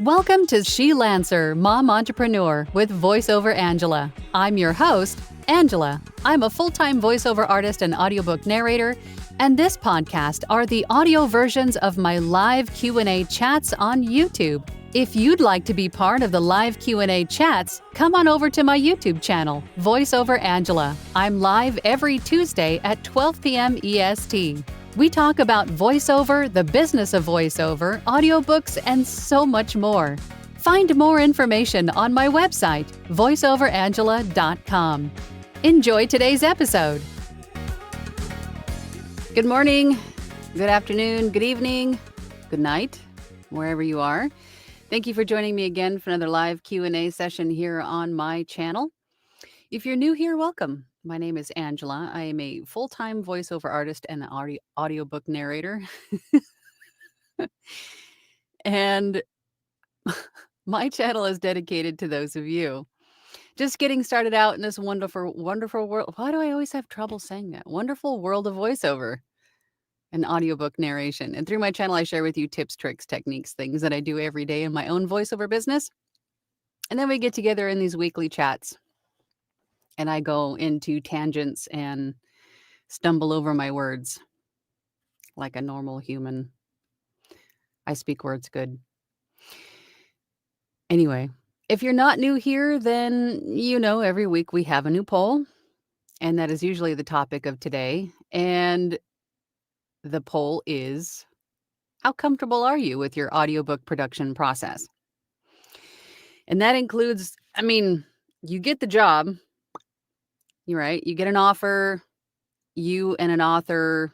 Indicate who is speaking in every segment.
Speaker 1: Welcome to She Lancer, Mom Entrepreneur with VoiceOver Angela. I'm your host, Angela. I'm a full-time voiceover artist and audiobook narrator, and this podcast are the audio versions of my live Q&A chats on YouTube. If you'd like to be part of the live Q&A chats, come on over to my YouTube channel, VoiceOver Angela. I'm live every Tuesday at 12 p.m. EST. We talk about voiceover, the business of voiceover, audiobooks, and so much more. Find more information on my website, voiceoverangela.com. Enjoy today's episode. Good morning, good afternoon, good evening, good night, wherever you are. Thank you for joining me again for another live Q&A session here on my channel. If you're new here, welcome. My name is Angela. I am a full-time voiceover artist and audiobook narrator. And my channel is dedicated to those of you just getting started out in this wonderful, wonderful world. Why do I always have trouble saying that? Wonderful world of voiceover and audiobook narration. And through my channel, I share with you tips, tricks, techniques, things that I do every day in my own voiceover business. And then we get together in these weekly chats. And I go into tangents and stumble over my words like a normal human. I speak words good. Anyway, if you're not new here, then you know every week we have a new poll, and that is usually the topic of today. And the poll is, how comfortable are you with your audiobook production process? And that includes, you get the job, you're right, you get an offer, you and an author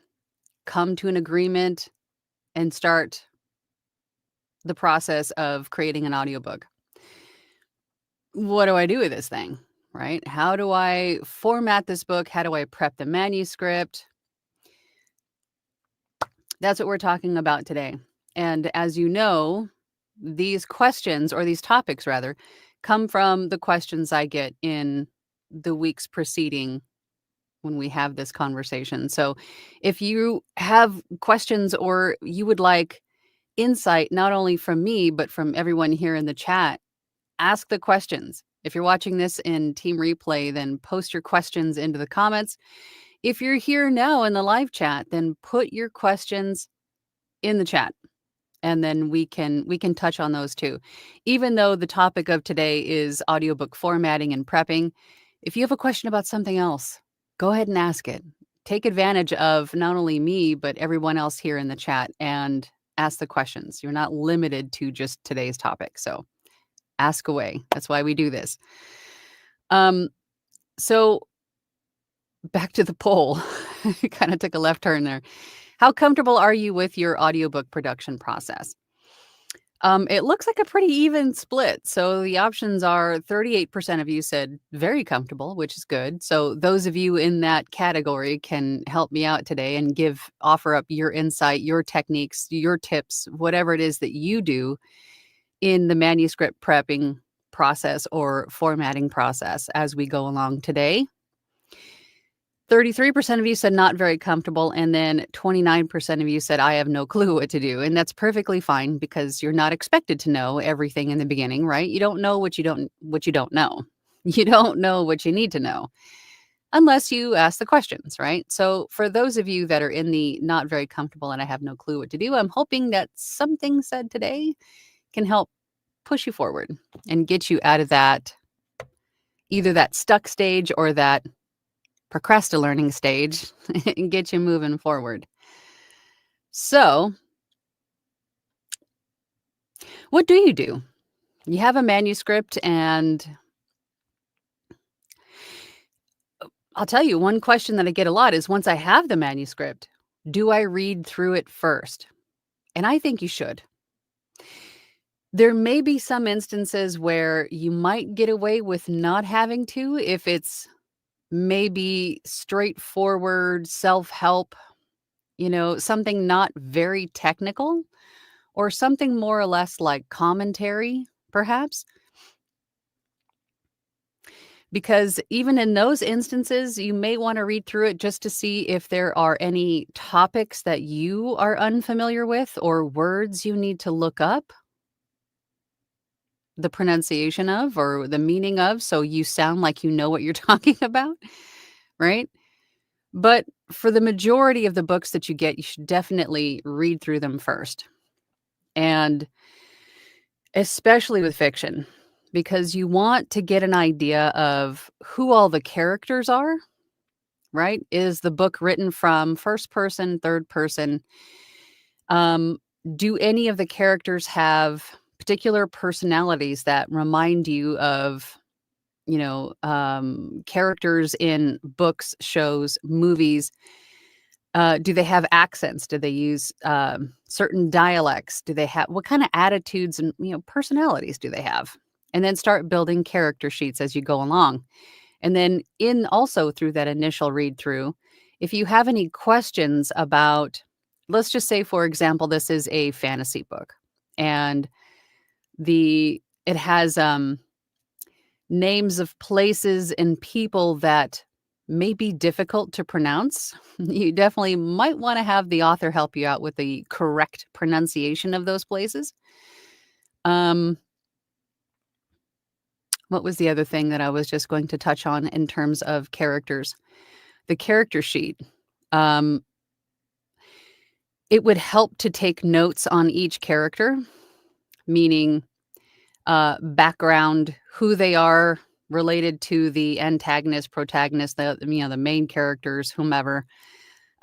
Speaker 1: come to an agreement and start the process of creating an audiobook. What do I do with this thing, right? How do I format this book? How do I prep the manuscript? That's what we're talking about today. And as you know, these questions, or these topics rather, come from the questions I get in the weeks preceding when we have this conversation. So if you have questions or you would like insight, not only from me, but from everyone here in the chat, ask the questions. If you're watching this in Team Replay, then post your questions into the comments. If you're here now in the live chat, then put your questions in the chat, and then we can touch on those too. Even though the topic of today is audiobook formatting and prepping, if you have a question about something else, go ahead and ask it. Take advantage of not only me, but everyone else here in the chat and ask the questions. You're not limited to just today's topic. So ask away. That's why we do this. So back to the poll. Kind of took a left turn there. How comfortable are you with your audiobook production process? It looks like a pretty even split. So the options are 38% of you said very comfortable, which is good. So those of you in that category can help me out today and offer up your insight, your techniques, your tips, whatever it is that you do in the manuscript prepping process or formatting process as we go along today. 33% of you said not very comfortable, and then 29% of you said I have no clue what to do. And that's perfectly fine because you're not expected to know everything in the beginning, right? You don't know what you don't know. You don't know what you need to know unless you ask the questions, right? So for those of you that are in the not very comfortable and I have no clue what to do, I'm hoping that something said today can help push you forward and get you out of that, either that stuck stage or that procrastinating stage, and get you moving forward. So what do you do? You have a manuscript, and I'll tell you, one question that I get a lot is, once I have the manuscript, do I read through it first? And I think you should. There may be some instances where you might get away with not having to, if it's maybe straightforward self-help, something not very technical, or something more or less like commentary, perhaps. Because even in those instances, you may want to read through it just to see if there are any topics that you are unfamiliar with or words you need to look up. the pronunciation of or the meaning of, so you sound like you know what you're talking about, right? But for the majority of the books that you get, you should definitely read through them first. And especially with fiction, because you want to get an idea of who all the characters are, right? Is the book written from first person, third person? Um, do any of the characters have particular personalities that remind you of, characters in books, shows, movies? Do they have accents? Do they use certain dialects? Do they have what kind of attitudes and personalities do they have? And then start building character sheets as you go along. And then in also through that initial read through, if you have any questions about, let's just say, for example, this is a fantasy book and it has names of places and people that may be difficult to pronounce. You definitely might want to have the author help you out with the correct pronunciation of those places. Um, what was the other thing that I was just going to touch on in terms of characters? The character sheet. Um, it would help to take notes on each character, meaning background, who they are related to the antagonist, protagonist, the main characters, whomever.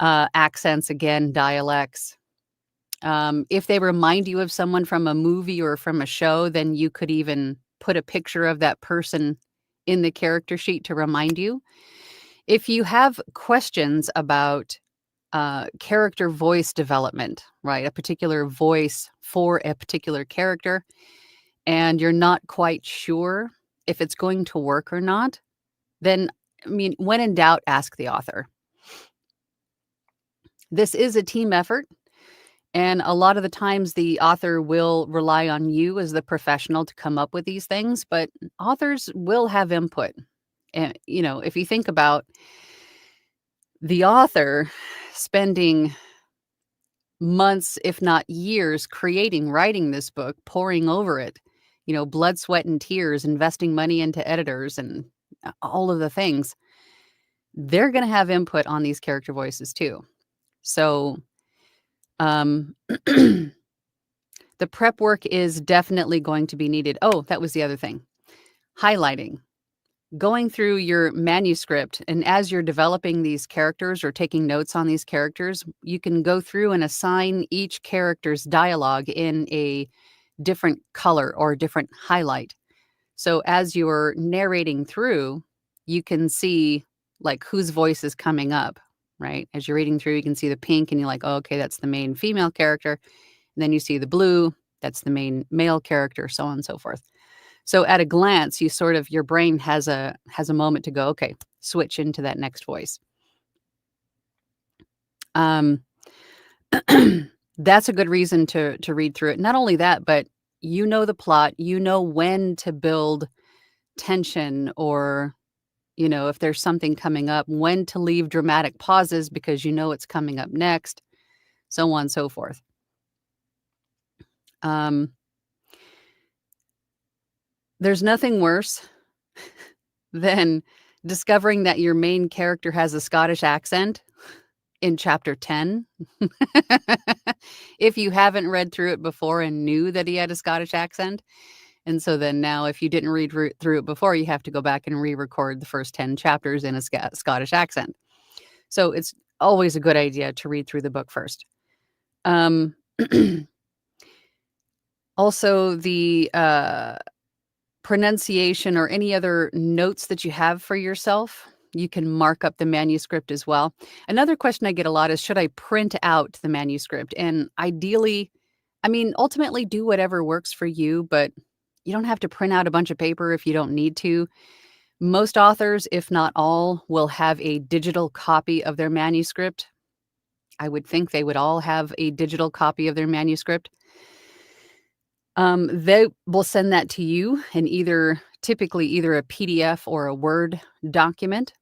Speaker 1: Accents again, dialects. If they remind you of someone from a movie or from a show, then you could even put a picture of that person in the character sheet to remind you. If you have questions about character voice development, right? A particular voice for a particular character, and you're not quite sure if it's going to work or not, then, when in doubt, ask the author. This is a team effort, and a lot of the times the author will rely on you as the professional to come up with these things, but authors will have input. And, if you think about the author spending months, if not years, writing this book, poring over it, blood, sweat, and tears, investing money into editors and all of the things, they're going to have input on these character voices too. So, um, the prep work is definitely going to be needed. Oh, that was the other thing. Highlighting. Going through your manuscript, and as you're developing these characters or taking notes on these characters, you can go through and assign each character's dialogue in a different color or different highlight. So as you're narrating through, you can see like whose voice is coming up, right? As you're reading through, you can see the pink and you're like, oh, okay, that's the main female character. And then you see the blue, that's the main male character, so on and so forth. So at a glance, your brain has a moment to go, okay, switch into that next voice. Um, that's a good reason to read through it. Not only that, but the plot, when to build tension, or if there's something coming up, when to leave dramatic pauses because it's coming up next, so on and so forth. There's nothing worse than discovering that your main character has a Scottish accent in chapter 10. If you haven't read through it before and knew that he had a Scottish accent. And so then now, if you didn't read through it before, you have to go back and re-record the first 10 chapters in a Scottish accent. So it's always a good idea to read through the book first. Also, the pronunciation or any other notes that you have for yourself, you can mark up the manuscript as well. Another question I get a lot is, should I print out the manuscript? And ideally, ultimately do whatever works for you, but you don't have to print out a bunch of paper if you don't need to. Most authors, if not all, will have a digital copy of their manuscript. I would think they would all have a digital copy of their manuscript. They will send that to you in typically either a PDF or a Word document.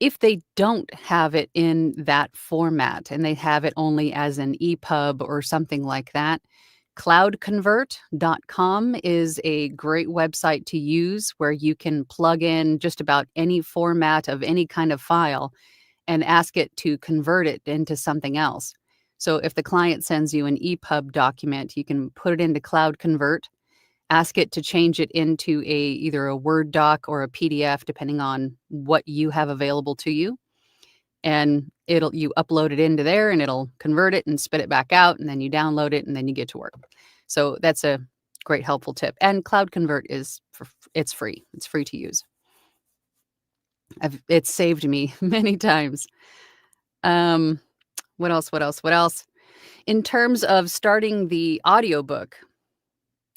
Speaker 1: If they don't have it in that format and they have it only as an EPUB or something like that, Cloudconvert.com is a great website to use where you can plug in just about any format of any kind of file and ask it to convert it into something else. So if the client sends you an EPUB document, you can put it into Cloud Convert, ask it to change it into either a Word doc or a PDF, depending on what you have available to you. And you upload it into there and it'll convert it and spit it back out, and then you download it and then you get to work. So that's a great helpful tip. And Cloud Convert it's free. It's free to use. It's saved me many times. What else? What else? What else? In terms of starting the audiobook,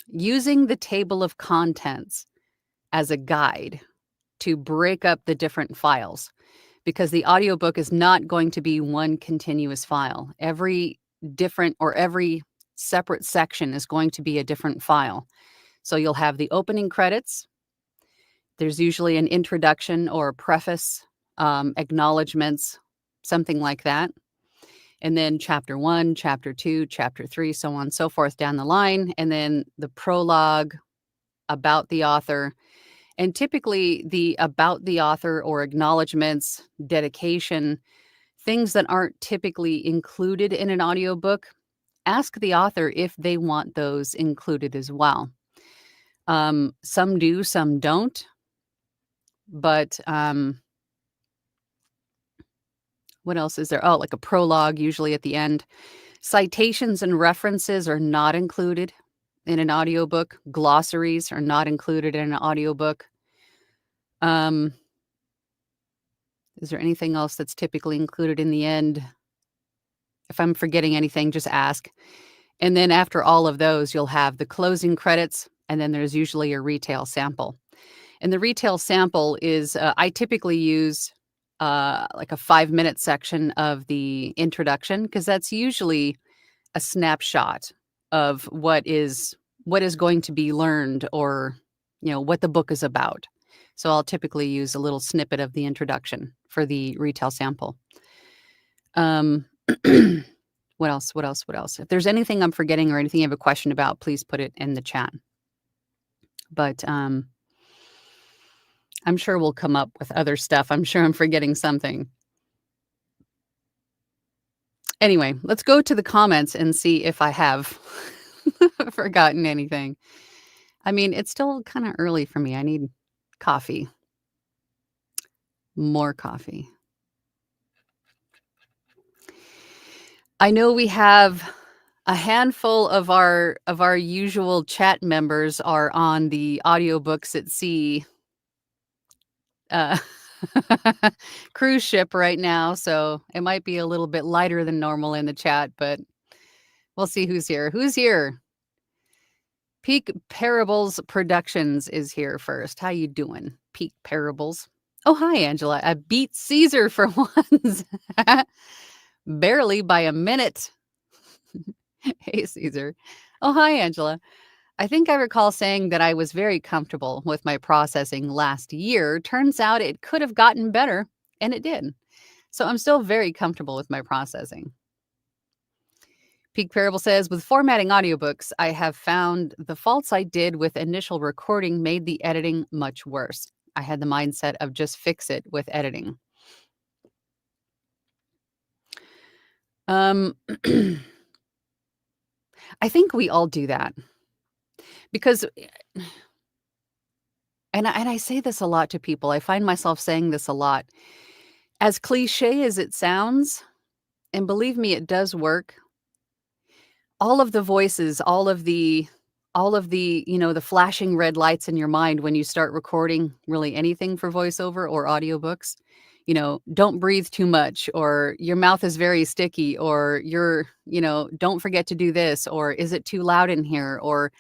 Speaker 1: using the table of contents as a guide to break up the different files, because the audiobook is not going to be one continuous file. Every separate section is going to be a different file. So you'll have the opening credits. There's usually an introduction or a preface, acknowledgments, something like that. And then chapter 1, chapter 2, chapter 3, so on and so forth down the line. And then the prologue about the author. And typically the about the author or acknowledgments, dedication, things that aren't typically included in an audiobook, ask the author if they want those included as well. Some do, some don't. But what else is there? Oh, like a prologue, usually at the end. Citations and references are not included in an audiobook. Glossaries are not included in an audiobook. Is there anything else that's typically included in the end? If I'm forgetting anything, just ask. And then after all of those, you'll have the closing credits, and then there's usually a retail sample. And the retail sample is, I typically use like a 5-minute section of the introduction, because that's usually a snapshot of what is going to be learned, or what the book is about. So I'll typically use a little snippet of the introduction for the retail sample. What else? What else? What else? If there's anything I'm forgetting or anything you have a question about, please put it in the chat. But I'm sure we'll come up with other stuff. I'm sure I'm forgetting something. Anyway, let's go to the comments and see if I have forgotten anything. I mean, it's still kind of early for me. I need coffee. More coffee. I know we have a handful of our usual chat members are on the Audiobooks at Sea cruise ship right now, so it might be a little bit lighter than normal in the chat, but we'll see who's here. Who's here? Peak Parables Productions is here first. How you doing, Peak Parables? Oh, hi, Angela. I beat Caesar for once. Barely by a minute. Hey, Caesar. Oh, hi, Angela. I think I recall saying that I was very comfortable with my processing last year. Turns out it could have gotten better, and it did. So I'm still very comfortable with my processing. Peak Parable says, with formatting audiobooks, I have found the faults I did with initial recording made the editing much worse. I had the mindset of just fix it with editing. I think we all do that. Because, and I say this a lot to people, I find myself saying this a lot. As cliche as it sounds, and believe me, it does work. All of the voices, all of the, the flashing red lights in your mind when you start recording really anything for voiceover or audiobooks, don't breathe too much, or your mouth is very sticky, or don't forget to do this, or is it too loud in here, or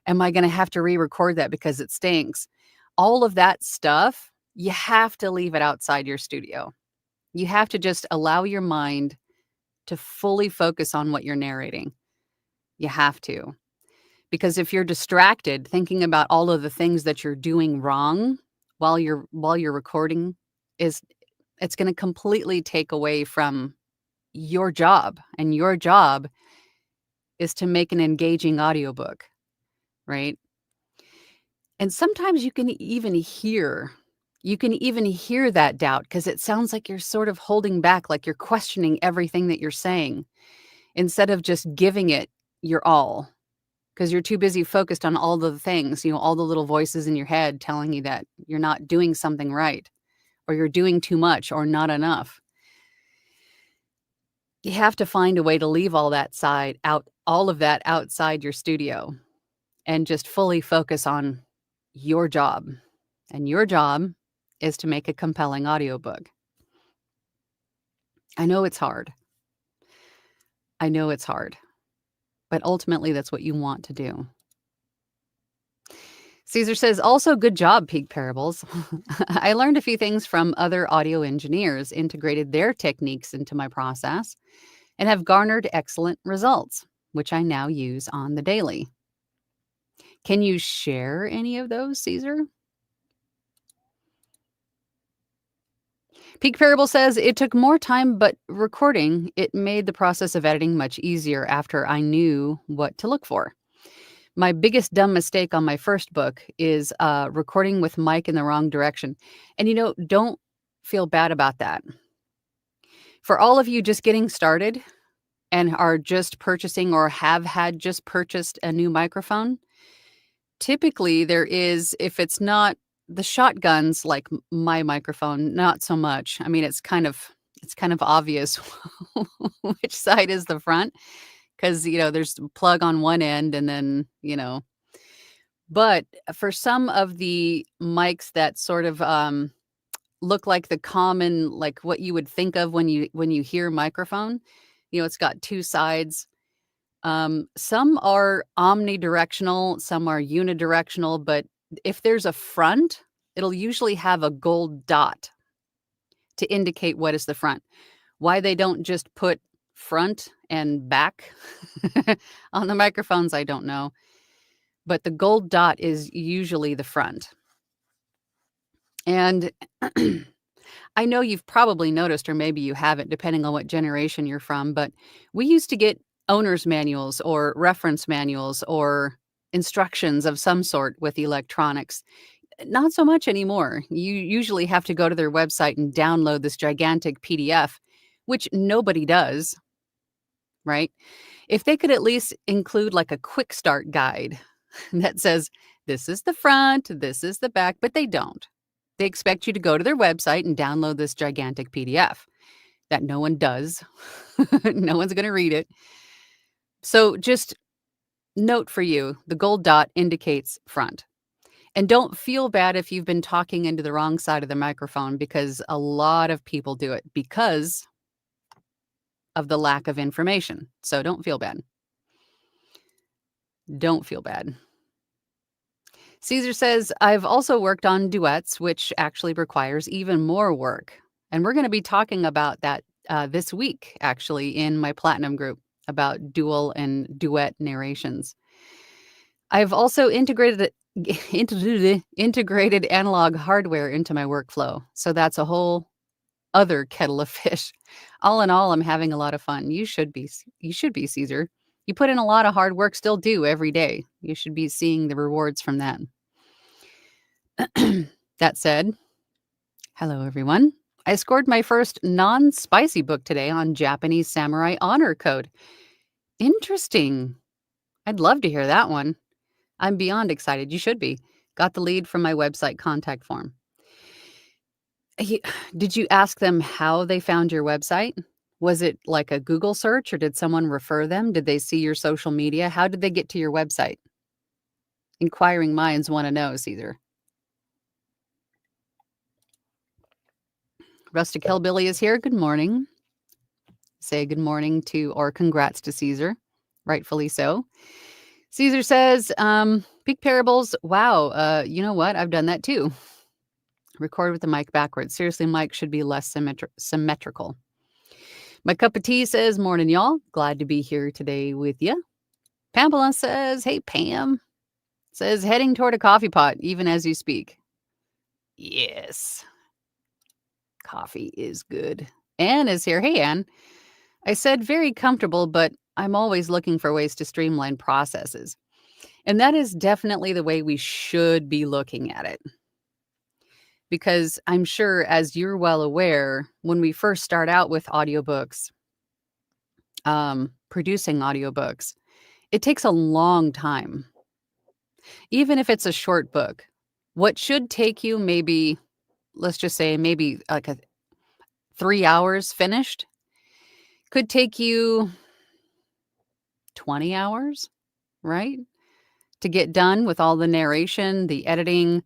Speaker 1: am I going to have to re-record that because it stinks? All of that stuff, you have to leave it outside your studio. You have to just allow your mind to fully focus on what you're narrating. You have to. Because if you're distracted thinking about all of the things that you're doing wrong while you're recording, it's going to completely take away from your job. And your job is to make an engaging audiobook, right? And sometimes you can even hear that doubt because it sounds like you're sort of holding back, like you're questioning everything that you're saying instead of just giving it your all because you're too busy focused on all the things, all the little voices in your head telling you that you're not doing something right or you're doing too much or not enough. You have to find a way to leave all of that outside your studio and just fully focus on your job. And your job is to make a compelling audiobook. I know it's hard. I know it's hard, but ultimately that's what you want to do. Caesar says, also good job, Peak Parables. I learned a few things from other audio engineers, integrated their techniques into my process, and have garnered excellent results, which I now use on the daily. Can you share any of those, Caesar? Peak Parable says, it took more time, but recording, it made the process of editing much easier after I knew what to look for. My biggest dumb mistake on my first book is recording with mic in the wrong direction. And, don't feel bad about that. For all of you just getting started and are just purchasing or have had just purchased a new microphone, typically there is, if it's not the shotguns like my microphone, not so much. I mean, it's kind of obvious which side is the front because, there's a plug on one end and then, but for some of the mics that sort of look like the common, like what you would think of when you hear microphone, it's got two sides. Some are omnidirectional, some are unidirectional, but if there's a front, it'll usually have a gold dot to indicate what is the front. Why they don't just put front and back on the microphones, I don't know. But the gold dot is usually the front. And I know you've probably noticed, or maybe you haven't, depending on what generation you're from, but we used to get owner's manuals or reference manuals or instructions of some sort with electronics. Not so much anymore. You usually have to go to their website and download this gigantic PDF, which nobody does, right? If they could at least include like a quick start guide that says, this is the front, this is the back, but they don't. They expect you to go to their website and download this gigantic PDF that no one does. No one's going to read it. So just note for you, the gold dot indicates front. And don't feel bad if you've been talking into the wrong side of the microphone because a lot of people do it because of the lack of information. So don't feel bad. Don't feel bad. Caesar says, I've also worked on duets, which actually requires even more work. And we're going to be talking about that this week, actually, in my Platinum group about dual and duet narrations. I've also integrated analog hardware into my workflow. So that's a whole other kettle of fish. All in all, I'm having a lot of fun. You should be, Caesar. You put in a lot of hard work, still do every day. You should be seeing the rewards from that. That said, hello, everyone. I scored my first non-spicy book today on Japanese samurai honor code. Interesting. I'd love to hear that one. I'm beyond excited. You should be. Got the lead from my website contact form. Did you ask them how they found your website? Was it like a Google search or did someone refer them? Did they see your social media? How did they get to your website? Inquiring minds want to know, Caesar. Rustic Hillbilly is here. Good morning. Say good morning to, or congrats to Caesar. Rightfully so. Caesar says, Peak Parables. Wow. You know what? I've done that too. Record with the mic backwards. Seriously, mic should be less symmetrical. My cup of tea says, morning, y'all. Glad to be here today with you. Pamela says, hey, Pam. Says, heading toward a coffee pot, even as you speak. Yes. Coffee is good. Anne is here. Hey, Anne. I said very comfortable, but I'm always looking for ways to streamline processes. And that is definitely the way we should be looking at it. Because I'm sure, as you're well aware, when we first start out with audiobooks, producing audiobooks, it takes a long time. Even if it's a short book, what should take you maybe, let's just say, maybe like 3 hours finished, could take you 20 hours, right? To get done with all the narration, the editing,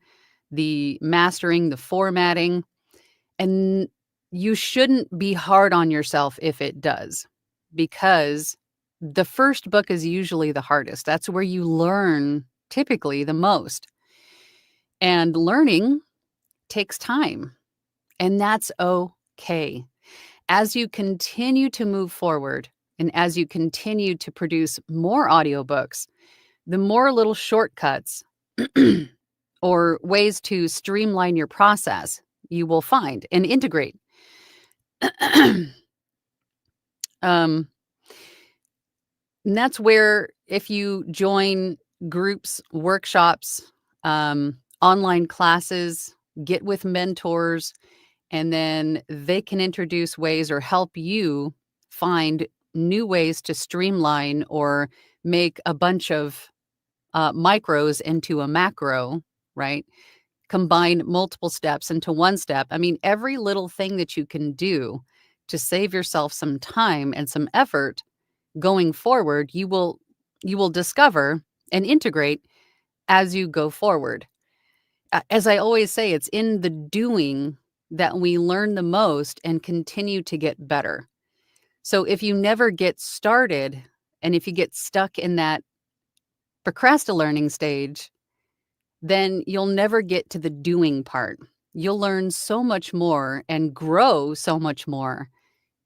Speaker 1: the mastering, the formatting. And you shouldn't be hard on yourself if it does, because the first book is usually the hardest. That's where you learn typically the most. And learning takes time, and that's okay. As you continue to move forward and as you continue to produce more audiobooks, the more little shortcuts or ways to streamline your process you will find and integrate. um, and that's where, if you join groups, workshops, online classes, get with mentors, and then they can introduce ways or help you find new ways to streamline or make a bunch of micros into a macro, right? Combine multiple steps into one step. I mean, every little thing that you can do to save yourself some time and some effort going forward, you will discover and integrate as you go forward. As I always say, it's in the doing that we learn the most and continue to get better. So if you never get started, and if you get stuck in that procrastinating stage, then you'll never get to the doing part. You'll learn so much more and grow so much more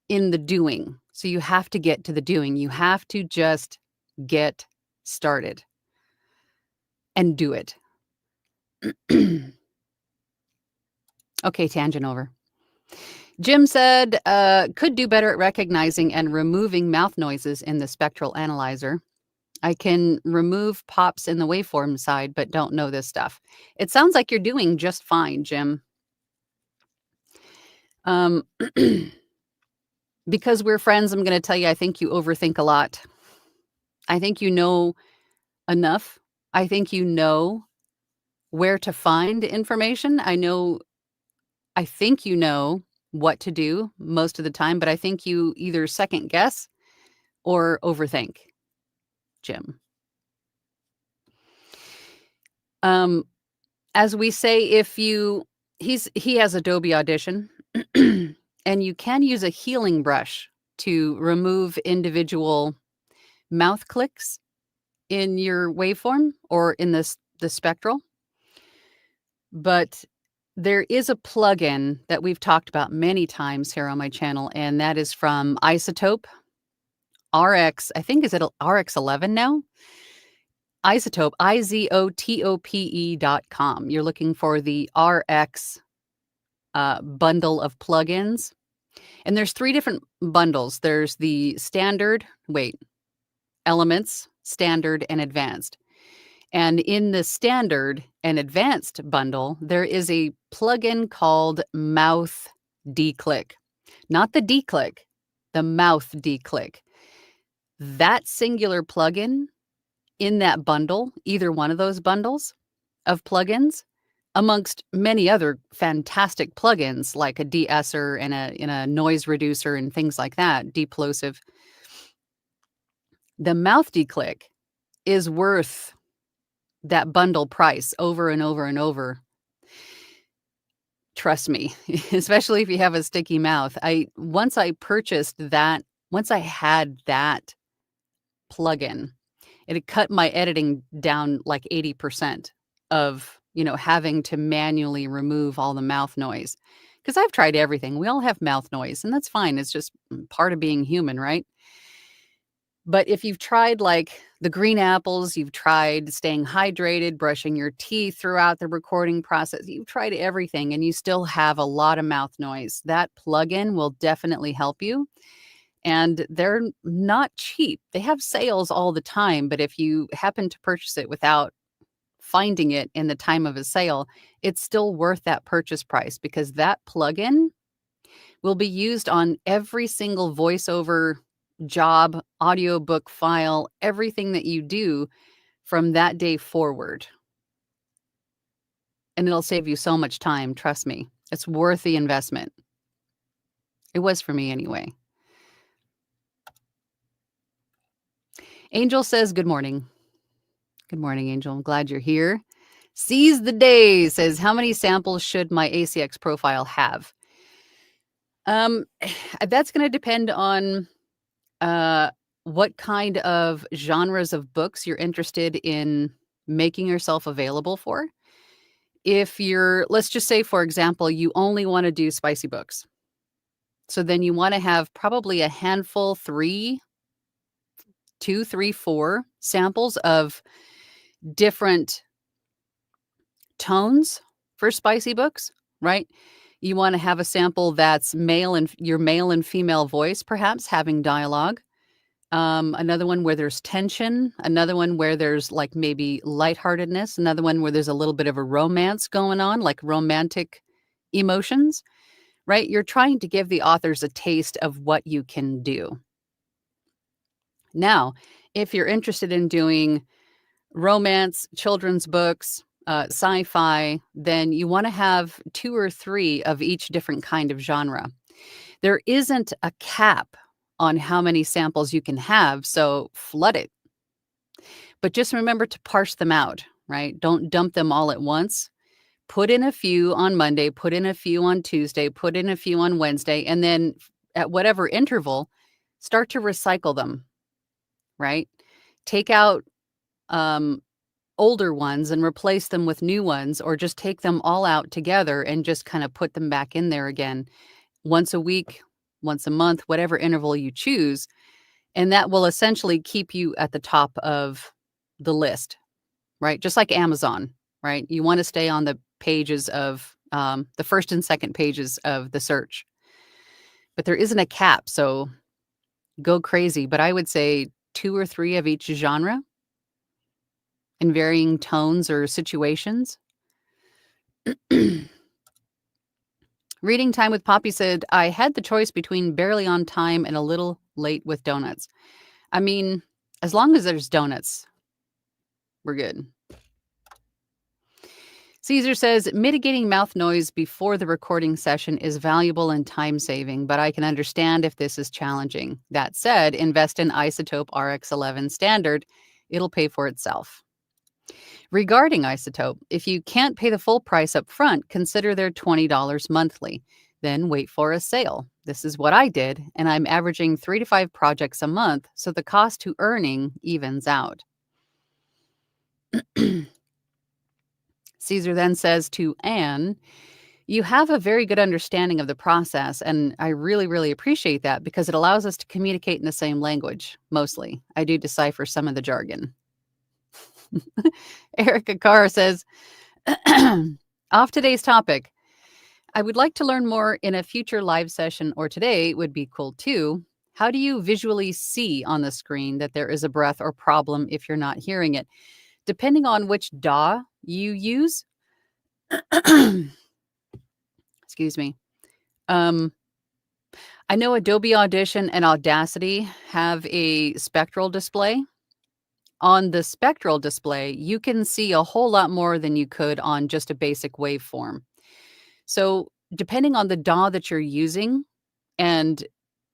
Speaker 1: in the doing. So you have to get to the doing. You have to just get started and do it. Okay, tangent over. Jim said, could do better at recognizing and removing mouth noises in the spectral analyzer. I can remove pops in the waveform side, but don't know this stuff. It sounds like you're doing just fine, Jim. Because we're friends, I'm going to tell you, I think you overthink a lot. I think you know enough. I think you know where to find information. I think you know what to do most of the time, but I think you either second guess or overthink, Jim. As we say, he has Adobe Audition, and you can use a healing brush to remove individual mouth clicks in your waveform or in the spectral. But there is a plugin that we've talked about many times here on my channel, and that is from Isotope RX. I think, is it RX 11 now? Isotope, izotope.com. You're looking for the RX bundle of plugins. And there's 3 different bundles. There's the Elements, Standard, and Advanced. And in the Standard and Advanced bundle, there is a plugin called Mouth Declick. Not the declick, the Mouth Declick. That singular plugin in that bundle, either one of those bundles of plugins, amongst many other fantastic plugins like a de-esser and a noise reducer and things like that, deplosive. The Mouth Declick is worth that bundle price over and over and over. Trust me, especially if you have a sticky mouth. Once I had that plugin, it had cut my editing down like 80% of, having to manually remove all the mouth noise. Because I've tried everything. We all have mouth noise, and that's fine. It's just part of being human, right? But if you've tried like the green apples, you've tried staying hydrated, brushing your teeth throughout the recording process, you've tried everything and you still have a lot of mouth noise, that plugin will definitely help you. and they're not cheap. They have sales all the time, but if you happen to purchase it without finding it in the time of a sale, it's still worth that purchase price because that plugin will be used on every single voiceover job, audiobook file, everything that you do from that day forward. And it'll save you so much time, trust me. It's worth the investment. It was for me anyway. Angel says, good morning. Good morning, Angel. I'm glad you're here. Seize the day says, how many samples should my ACX profile have? That's going to depend on what kind of genres of books you're interested in making yourself available for. If you're, let's just say, for example, you only want to do spicy books. So then you want to have probably a handful, 2, 3, 4 samples of different tones for spicy books, right? You want to have a sample that's your male and female voice, perhaps having dialogue. Another one where there's tension, another one where there's like maybe lightheartedness, another one where there's a little bit of a romance going on, like romantic emotions, right? You're trying to give the authors a taste of what you can do. Now, if you're interested in doing romance, children's books, sci-fi, then you want to have 2 or 3 of each different kind of genre. There isn't a cap on how many samples you can have, so flood it. But just remember to parse them out, right? Don't dump them all at once. Put in a few on Monday, put in a few on Tuesday, put in a few on Wednesday, and then at whatever interval, start to recycle them, right? Take out older ones and replace them with new ones, or just take them all out together and just kind of put them back in there again once a week, once a month, whatever interval you choose. And that will essentially keep you at the top of the list, right? Just like Amazon, right? You want to stay on the pages of the first and second pages of the search. But there isn't a cap, so go crazy. But I would say 2 or 3 of each genre in varying tones or situations. Reading Time with Poppy said, I had the choice between barely on time and a little late with donuts. I mean, as long as there's donuts, we're good. Caesar says, mitigating mouth noise before the recording session is valuable and time-saving, but I can understand if this is challenging. That said, invest in Isotope RX11 Standard. It'll pay for itself. Regarding Isotope, if you can't pay the full price up front, consider their $20 monthly. Then wait for a sale. This is what I did, and I'm averaging 3 to 5 projects a month, so the cost to earning evens out. Caesar then says to Anne, you have a very good understanding of the process, and I really, really appreciate that because it allows us to communicate in the same language, mostly. I do decipher some of the jargon. Erica Carr says, off today's topic, I would like to learn more in a future live session, or today would be cool too. How do you visually see on the screen that there is a breath or problem if you're not hearing it? Depending on which DAW you use, excuse me. I know Adobe Audition and Audacity have a spectral display. On the spectral display, you can see a whole lot more than you could on just a basic waveform. So depending on the DAW that you're using, and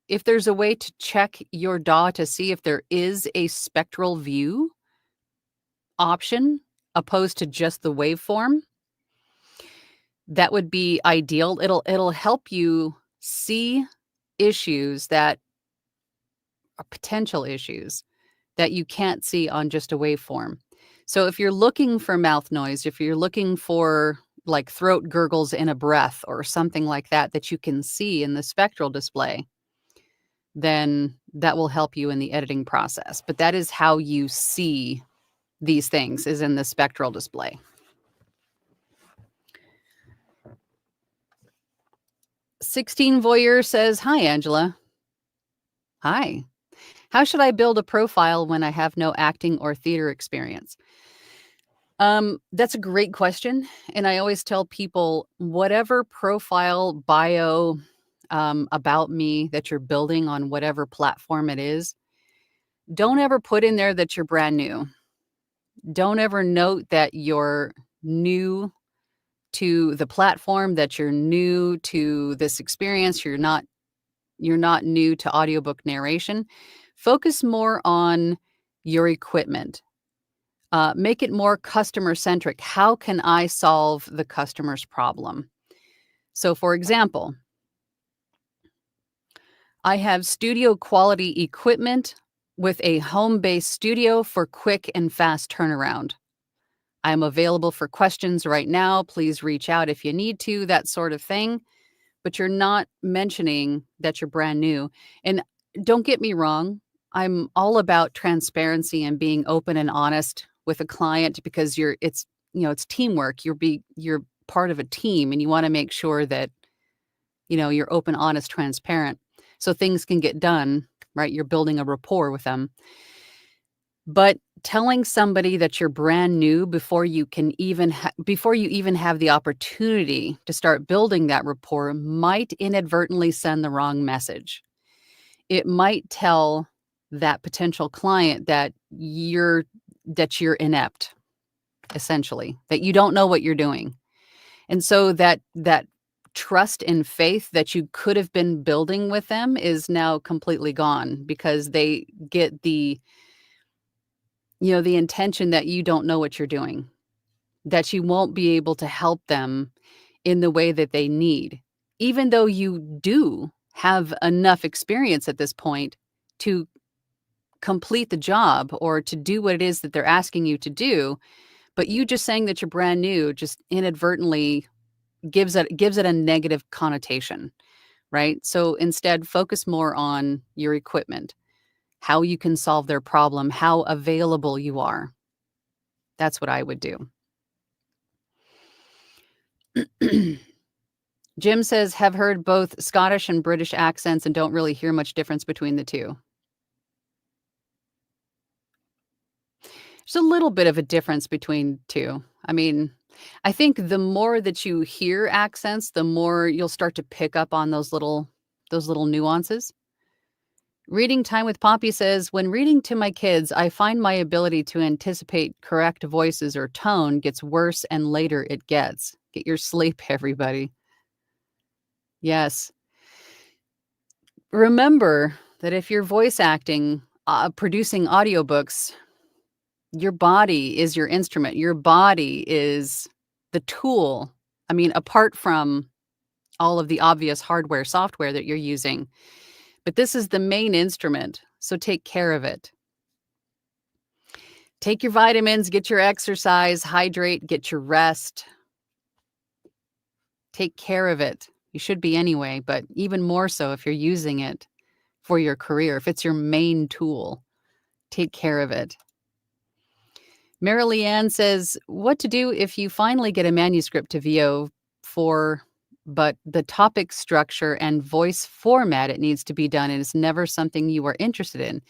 Speaker 1: if there's a way to check your DAW to see if there is a spectral view option opposed to just the waveform, that would be ideal. It'll help you see issues that are potential issues that you can't see on just a waveform. So if you're looking for mouth noise, if you're looking for like throat gurgles in a breath or something like that that you can see in the spectral display, then that will help you in the editing process. But that is how you see these things, is in the spectral display. "16 Voyeur says, hi, Angela. Hi. How should I build a profile when I have no acting or theater experience? That's a great question. And I always tell people whatever profile bio about me that you're building on whatever platform it is, don't ever put in there that you're brand new. Don't ever note that you're new to the platform, that you're new to this experience. You're not new to audiobook narration. Focus more on your equipment. Make it more customer centric. How can I solve the customer's problem? So, for example, I have studio quality equipment with a home based studio for quick and fast turnaround. I am available for questions right now. Please reach out if you need to, that sort of thing. But you're not mentioning that you're brand new. And don't get me wrong, I'm all about transparency and being open and honest with a client because it's teamwork. You're part of a team and you want to make sure that, you're open, honest, transparent so things can get done, right? You're building a rapport with them. But telling somebody that you're brand new before you even have the opportunity to start building that rapport might inadvertently send the wrong message. It might tell that potential client that you're inept, essentially, that you don't know what you're doing. And so that trust and faith that you could have been building with them is now completely gone because they get the intention that you don't know what you're doing, that you won't be able to help them in the way that they need, even though you do have enough experience at this point to complete the job or to do what it is that they're asking you to do. But you just saying that you're brand new just inadvertently gives it a negative connotation, right? So instead, focus more on your equipment, how you can solve their problem, how available you are. That's what I would do. Jim says, have heard both Scottish and British accents and don't really hear much difference between the two. There's a little bit of a difference between two. I mean, I think the more that you hear accents, the more you'll start to pick up on those little nuances. Reading Time with Poppy says, when reading to my kids, I find my ability to anticipate correct voices or tone gets worse and later it gets. Get your sleep, everybody. Yes. Remember that if you're voice acting, producing audiobooks, your body is your instrument. Your body is the tool. I mean, apart from all of the obvious hardware, software that you're using, but this is the main instrument. So take care of it. Take your vitamins, get your exercise, hydrate, get your rest. Take care of it. You should be anyway, but even more so if you're using it for your career, if it's your main tool, take care of it. Marilee Ann says, what to do if you finally get a manuscript to VO for, but the topic structure and voice format it needs to be done and it's never something you are interested in.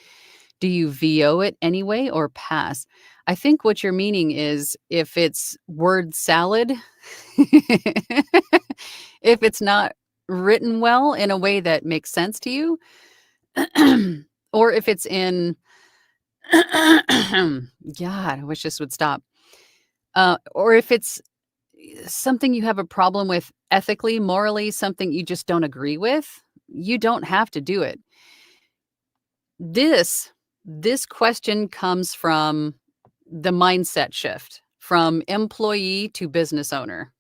Speaker 1: Do you VO it anyway or pass? I think what you're meaning is if it's word salad, if it's not written well in a way that makes sense to you, or if it's in God, I wish this would stop. Or if it's something you have a problem with ethically, morally, something you just don't agree with, you don't have to do it. This question comes from the mindset shift from employee to business owner.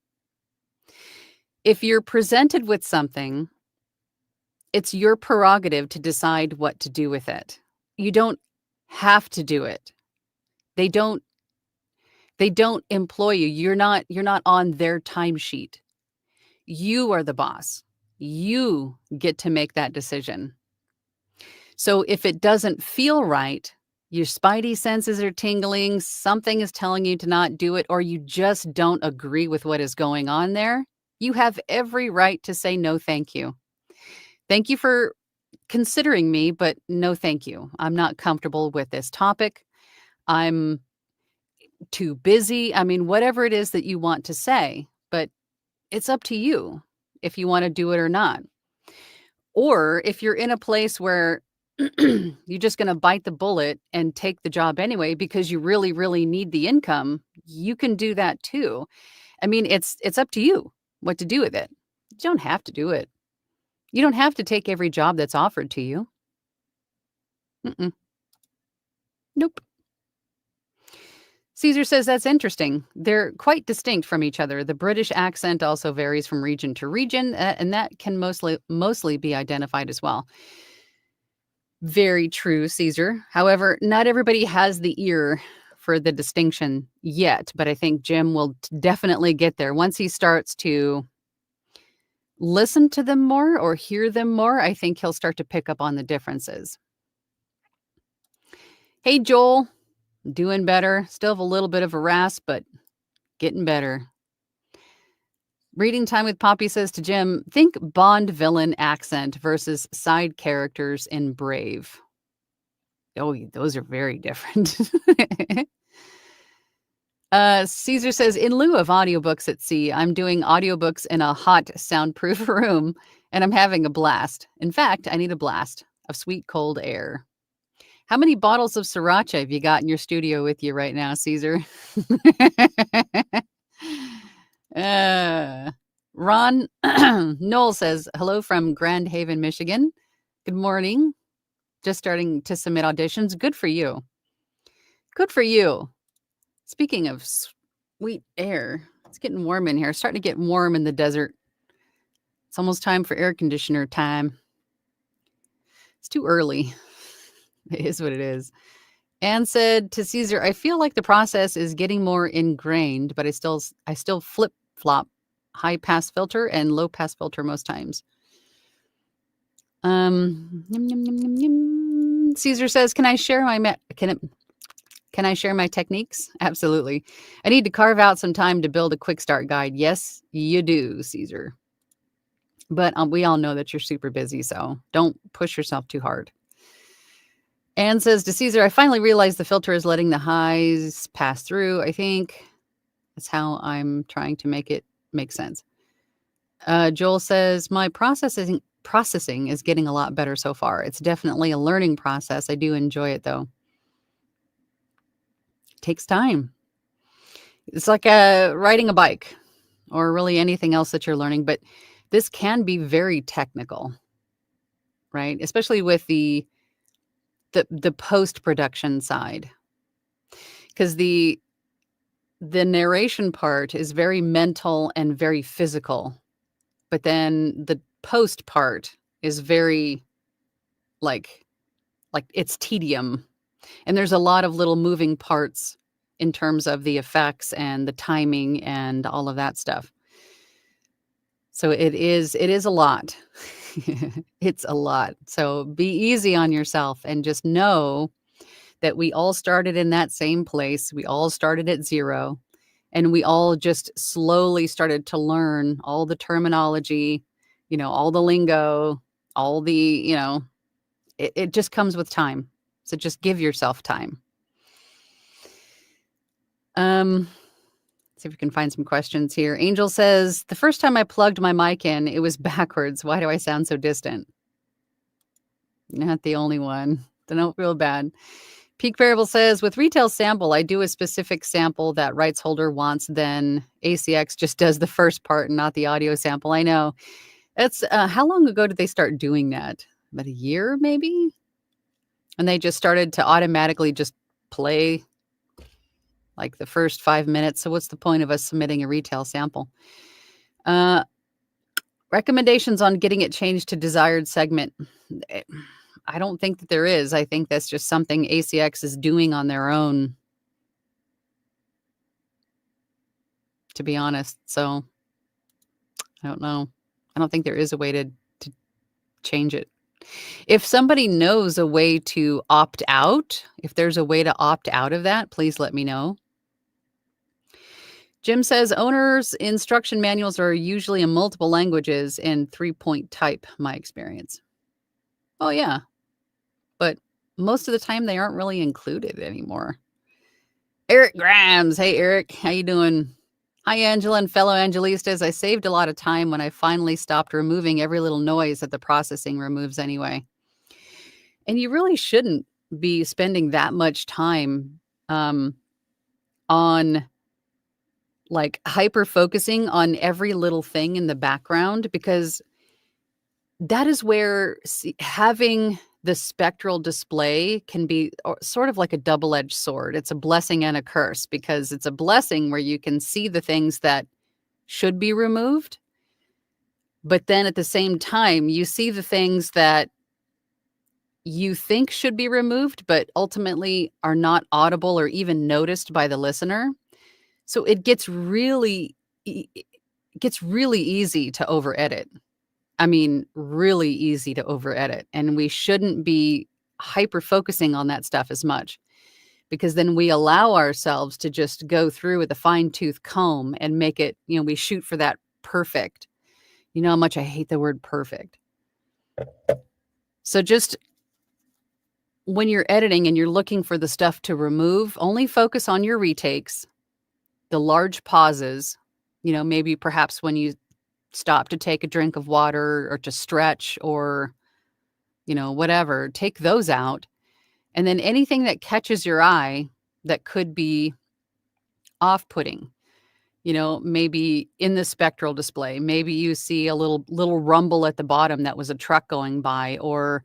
Speaker 1: If you're presented with something, it's your prerogative to decide what to do with it. You don't have to do it. They don't they don't employ you. You're not on their timesheet. You are the boss. You get to make that decision. So if it doesn't feel right, your spidey senses are tingling, something is telling you to not do it, or you just don't agree with what is going on there, you have every right to say no, thank you. Thank you for considering me, but no thank you. I'm not comfortable with this topic. I'm too busy. I mean, whatever it is that you want to say, but it's up to you if you want to do it or not. Or if you're in a place where you're just going to bite the bullet and take the job anyway because you really, really need the income, you can do that too. I mean, it's up to you what to do with it. You don't have to do it. You don't have to take every job that's offered to you. Mm-mm. Nope. Caesar says that's interesting. They're quite distinct from each other. The British accent also varies from region to region, and that can mostly be identified as well. Very true, Caesar. However, not everybody has the ear for the distinction yet, but I think Jim will definitely get there once he starts to listen to them more or hear them more. I think he'll start to pick up on the differences. Hey, Joel, doing better. Still have a little bit of a rasp, but getting better. Reading time with Poppy says to Jim, think Bond villain accent versus side characters in Brave. Oh, those are very different. Caesar says, in lieu of audiobooks at sea, I'm doing audiobooks in a hot, soundproof room, and I'm having a blast. In fact, I need a blast of sweet, cold air. How many bottles of sriracha have you got in your studio with you right now, Caesar? Ron Noel says, hello from Grand Haven, Michigan. Good morning. Just starting to submit auditions. Good for you. Good for you. Speaking of sweet air, it's getting warm in here. It's starting to get warm in the desert. It's almost time for air conditioner time. It's too early. It is what it is. Anne said to Caesar, I feel like the process is getting more ingrained, but I still flip flop high pass filter and low pass filter most times. Yum, yum, yum, yum, yum. Caesar says, can I share my techniques? Absolutely. I need to carve out some time to build a quick start guide. Yes, you do, Caesar. But we all know that you're super busy, so don't push yourself too hard. Anne says to Caesar, I finally realized the filter is letting the highs pass through. I think that's how I'm trying to make it make sense. Joel says, my processing is getting a lot better so far. It's definitely a learning process. I do enjoy it, though. It takes time. It's like riding a bike or really anything else that you're learning, but this can be very technical, right? Especially with the post-production side, because the narration part is very mental and very physical, but then the post part is very like it's tedium, and there's a lot of little moving parts in terms of the effects and the timing and all of that stuff. So it is a lot. It's a lot. So be easy on yourself and just know that we all started in that same place. We all started at zero, and we all just slowly started to learn all the terminology, all the lingo, all the, it just comes with time. So just give yourself time. See if we can find some questions here. Angel says, the first time I plugged my mic in, it was backwards. Why do I sound so distant? Not the only one. Don't feel bad. Peak Variable says, with retail sample, I do a specific sample that rights holder wants, then ACX just does the first part and not the audio sample. I know. That's how long ago did they start doing that? About a year, maybe? And they just started to automatically just play like the first 5 minutes. So what's the point of us submitting a retail sample? Recommendations on getting it changed to desired segment. I don't think that there is. I think that's just something ACX is doing on their own, to be honest. So I don't know. I don't think there is a way to change it. If somebody knows a way to opt out, if there's a way to opt out of that, please let me know. Jim says owners' instruction manuals are usually in multiple languages in 3-point type, my experience. Oh, yeah. But most of the time, they aren't really included anymore. Eric Grimes. Hey, Eric. How you doing? Hi, Angela and fellow Angelistas. I saved a lot of time when I finally stopped removing every little noise that the processing removes anyway. And you really shouldn't be spending that much time on like hyper focusing on every little thing in the background, because that is where having the spectral display can be sort of like a double-edged sword. It's a blessing and a curse, because it's a blessing where you can see the things that should be removed, but then at the same time, you see the things that you think should be removed, but ultimately are not audible or even noticed by the listener. So it gets it gets really easy to over edit. I mean, really easy to over edit. And we shouldn't be hyper focusing on that stuff as much, because then we allow ourselves to just go through with a fine tooth comb and make it, we shoot for that perfect. You know how much I hate the word perfect. So just when you're editing and you're looking for the stuff to remove, only focus on your retakes, the large pauses, maybe perhaps when you stop to take a drink of water or to stretch or, whatever, take those out. And then anything that catches your eye that could be off-putting, maybe in the spectral display, maybe you see a little rumble at the bottom that was a truck going by, or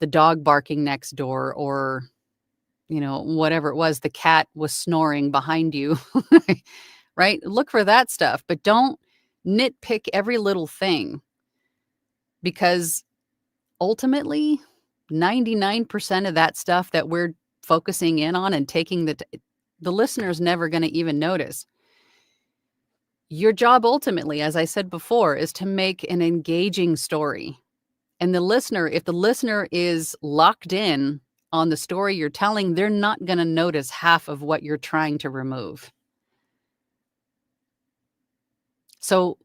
Speaker 1: the dog barking next door, or whatever it was, the cat was snoring behind you, right? Look for that stuff, but don't nitpick every little thing, because ultimately 99% of that stuff that we're focusing in on and taking the listener's never going to even notice. Your job ultimately, as I said before, is to make an engaging story. And if the listener is locked in on the story you're telling, they're not going to notice half of what you're trying to remove. So,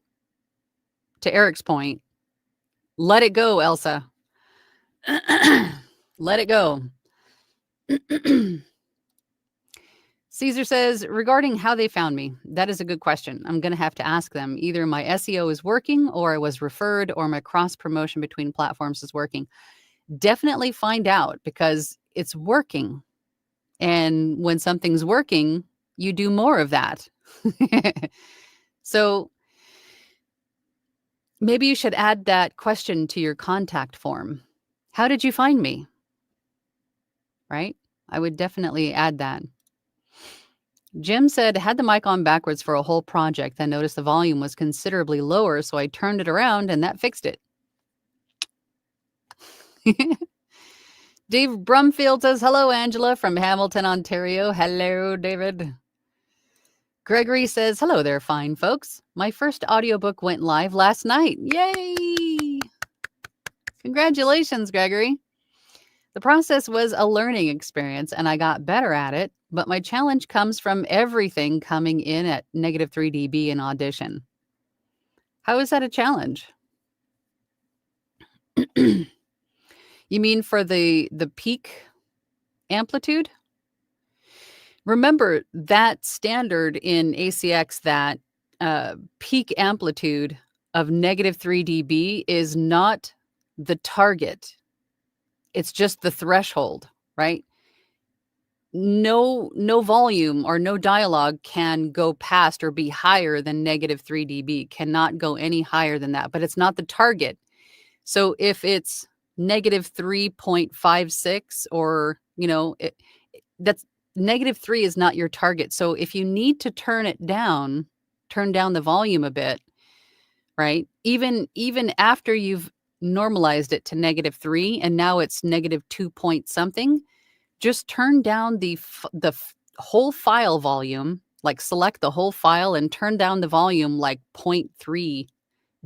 Speaker 1: to Eric's point, let it go, Elsa. Let it go. Caesar says, regarding how they found me, that is a good question. I'm going to have to ask them. Either my SEO is working, or I was referred, or my cross promotion between platforms is working. Definitely find out, because it's working. And when something's working, you do more of that. So maybe you should add that question to your contact form. How did you find me? Right? I would definitely add that. Jim said, had the mic on backwards for a whole project, then noticed the volume was considerably lower, so I turned it around and that fixed it. Dave Brumfield says, hello, Angela from Hamilton, Ontario. Hello, David. Gregory says, hello there, fine folks. My first audiobook went live last night. Yay! Congratulations, Gregory. The process was a learning experience and I got better at it, but my challenge comes from everything coming in at -3 dB in Audition. How is that a challenge? You mean for the peak amplitude? Remember that standard in ACX, that peak amplitude of -3 dB is not the target. It's just the threshold, right? No volume or no dialogue can go past or be higher than -3 dB, cannot go any higher than that, but it's not the target. So if it's -3.56, or, that's -3 is not your target. So if you need to turn down the volume a bit, right? Even after you've normalized it to -3 and now it's -2 point something, just turn down the whole file volume, like select the whole file and turn down the volume like 0.3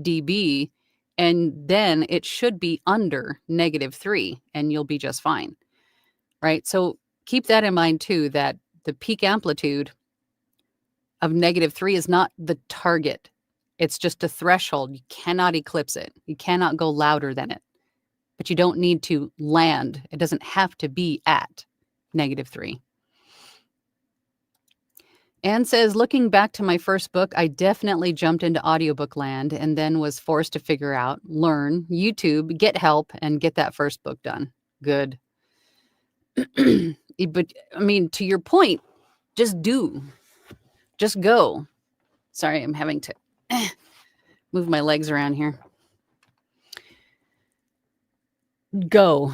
Speaker 1: dB, and then it should be under -3 and you'll be just fine, right? So keep that in mind too, that the peak amplitude of -3 is not the target. It's just a threshold. You cannot eclipse it. You cannot go louder than it, but you don't need to land. It doesn't have to be at -3. Anne says, looking back to my first book, I definitely jumped into audiobook land and then was forced to figure out, learn, YouTube, get help, and get that first book done. Good. But I mean, to your point, just do. Just go. Sorry, I'm having to move my legs around here. Go,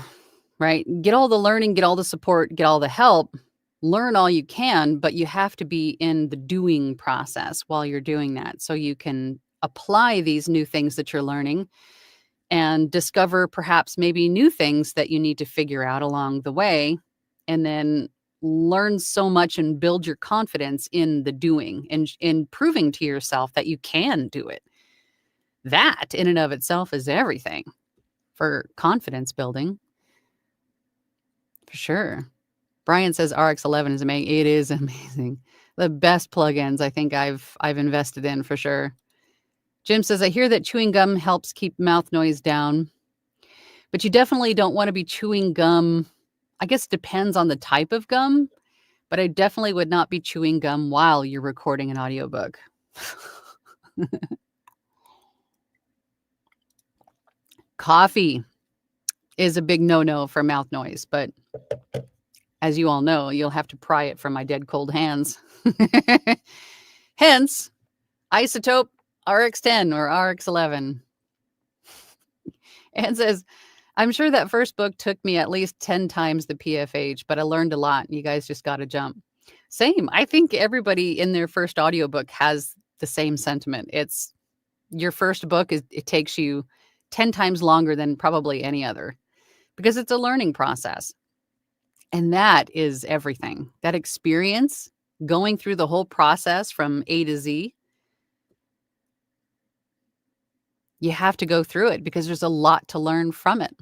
Speaker 1: right? Get all the learning, get all the support, get all the help. Learn all you can, but you have to be in the doing process while you're doing that so you can apply these new things that you're learning and discover perhaps maybe new things that you need to figure out along the way, and then learn so much and build your confidence in the doing and in proving to yourself that you can do it. That in and of itself is everything for confidence building. For sure. Brian says RX11 is amazing. It is amazing. The best plugins I think I've invested in for sure. Jim says, I hear that chewing gum helps keep mouth noise down, but you definitely don't want to be chewing gum. I guess it depends on the type of gum, but I definitely would not be chewing gum while you're recording an audiobook. Coffee is a big no-no for mouth noise, but as you all know, you'll have to pry it from my dead cold hands. Hence, Isotope RX10 or RX11. And says, I'm sure that first book took me at least 10 times the PFH, but I learned a lot. You guys just got to jump. Same. I think everybody in their first audiobook has the same sentiment. It's your first book, it takes you 10 times longer than probably any other because it's a learning process. And that is everything. That experience, going through the whole process from A to Z, you have to go through it because there's a lot to learn from it.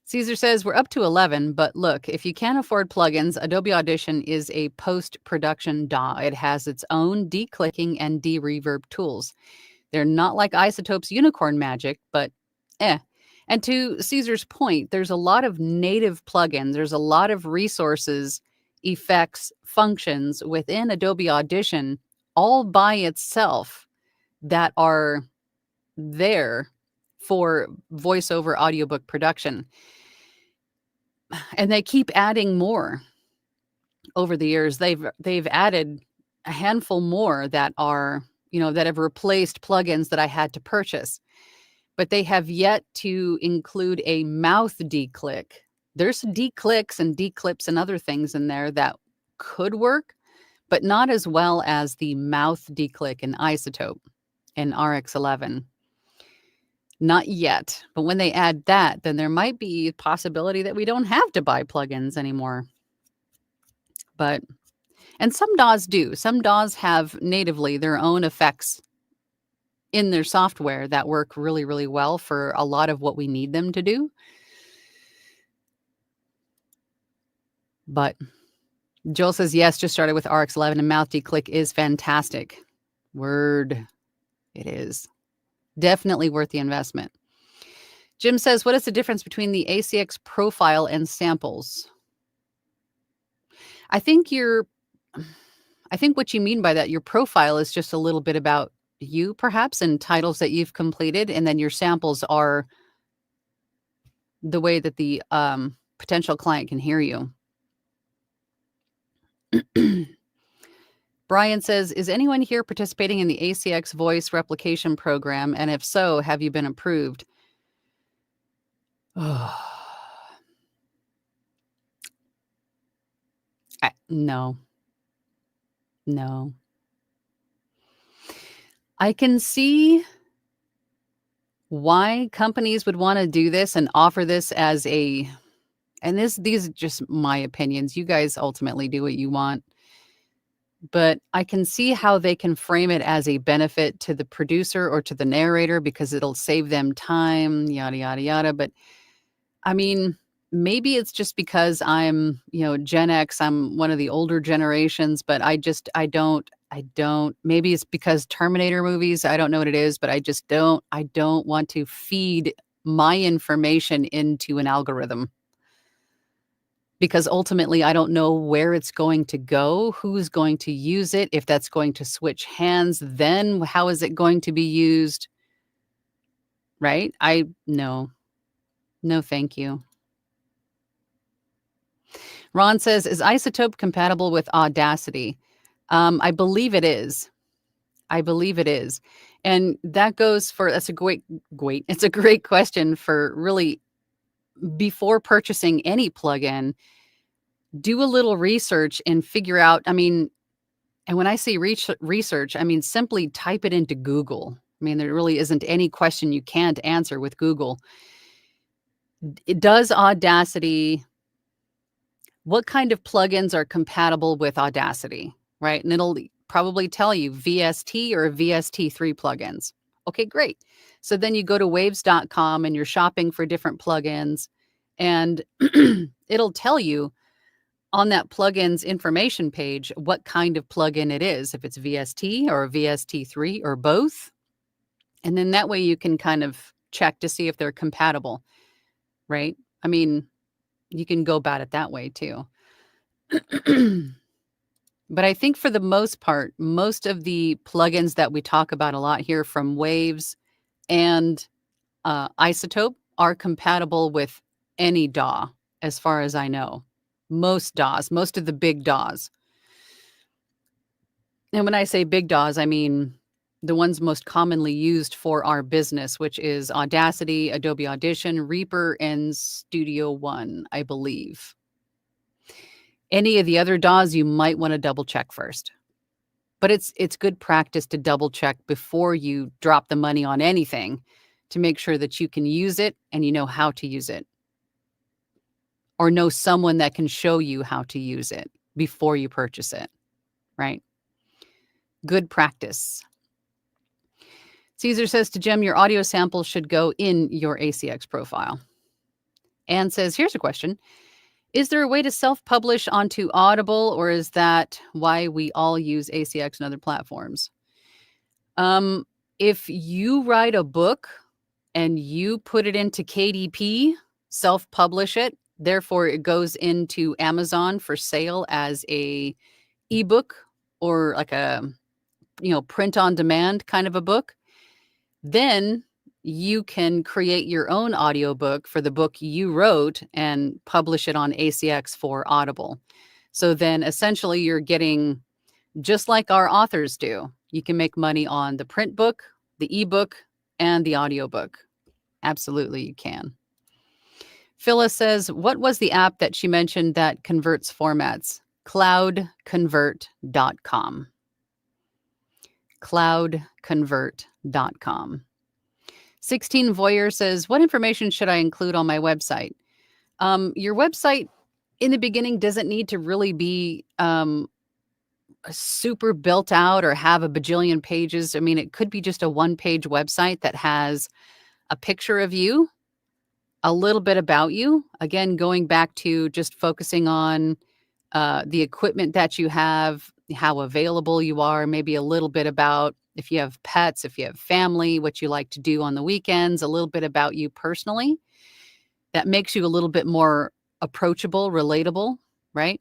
Speaker 1: Caesar says, we're up to 11, but look, if you can't afford plugins, Adobe Audition is a post-production DAW. It has its own declicking and de-reverb tools. They're not like Isotope's unicorn magic, but And to Caesar's point, there's a lot of native plugins. There's a lot of resources, effects, functions within Adobe Audition all by itself that are there for voiceover audiobook production. And they keep adding more over the years. They've added a handful more that are, that have replaced plugins that I had to purchase. But they have yet to include a mouth declick. There's declicks and declips and other things in there that could work, but not as well as the mouth declick in Isotope and RX11. Not yet. But when they add that, then there might be a possibility that we don't have to buy plugins anymore. And some DAWs do. Some DAWs have natively their own effects in their software that work really, really well for a lot of what we need them to do. But Joel says, yes, just started with RX11 and mouth declick is fantastic. Word. It is. Definitely worth the investment. Jim says, what is the difference between the ACX profile and samples? I think what you mean by that, your profile is just a little bit about you perhaps and titles that you've completed, and then your samples are the way that the potential client can hear you. Brian says, is anyone here participating in the ACX voice replication program? And if so, have you been approved? No. I can see why companies would want to do this and offer this as these are just my opinions. You guys ultimately do what you want. But I can see how they can frame it as a benefit to the producer or to the narrator because it'll save them time, yada, yada, yada. But I mean, maybe it's just because I'm, Gen X, I'm one of the older generations, but I don't, maybe it's because Terminator movies, I don't know what it is, but I don't want to feed my information into an algorithm. Because ultimately, I don't know where it's going to go, who's going to use it, if that's going to switch hands, then how is it going to be used, right? No. No, thank you. Ron says, "Is Isotope compatible with Audacity?" I believe it is. I believe it is. And that goes for that's a great it's a great question for really before purchasing any plugin, do a little research and figure out, I mean, and when I say research, I mean simply type it into Google. I mean, there really isn't any question you can't answer with Google. Does Audacity what kind of plugins are compatible with Audacity, right? And it'll probably tell you VST or VST3 plugins. Okay, great. So then you go to waves.com and you're shopping for different plugins, and it'll tell you on that plugin's information page what kind of plugin it is, if it's VST or VST3 or both. And then that way you can kind of check to see if they're compatible, right? I mean, you can go about it that way too. But I think for the most part, most of the plugins that we talk about a lot here from Waves and Isotope are compatible with any DAW, as far as I know. Most DAWs, most of the big DAWs. And when I say big DAWs, I mean the ones most commonly used for our business, which is Audacity, Adobe Audition, Reaper, and Studio One, I believe. Any of the other DAWs you might want to double check first. But it's good practice to double check before you drop the money on anything to make sure that you can use it and you know how to use it. Or know someone that can show you how to use it before you purchase it, right? Good practice. Caesar says to Jim, your audio sample should go in your ACX profile. Anne says, here's a question. Is there a way to self-publish onto Audible, or is that why we all use ACX and other platforms? If you write a book and you put it into KDP, self-publish it, therefore it goes into Amazon for sale as a ebook or like a, print on demand kind of a book, then you can create your own audiobook for the book you wrote and publish it on ACX for Audible. So then essentially you're getting just like our authors do. You can make money on the print book, the ebook, and the audiobook. Absolutely, you can. Phyllis says, what was the app that she mentioned that converts formats? Cloudconvert.com. Cloudconvert.com. 16 Voyeur says, what information should I include on my website? Your website in the beginning doesn't need to really be super built out or have a bajillion pages. I mean, it could be just a one-page website that has a picture of you, a little bit about you. Again, going back to just focusing on the equipment that you have, how available you are, maybe a little bit about if you have pets, if you have family, what you like to do on the weekends, a little bit about you personally. That makes you a little bit more approachable, relatable, right?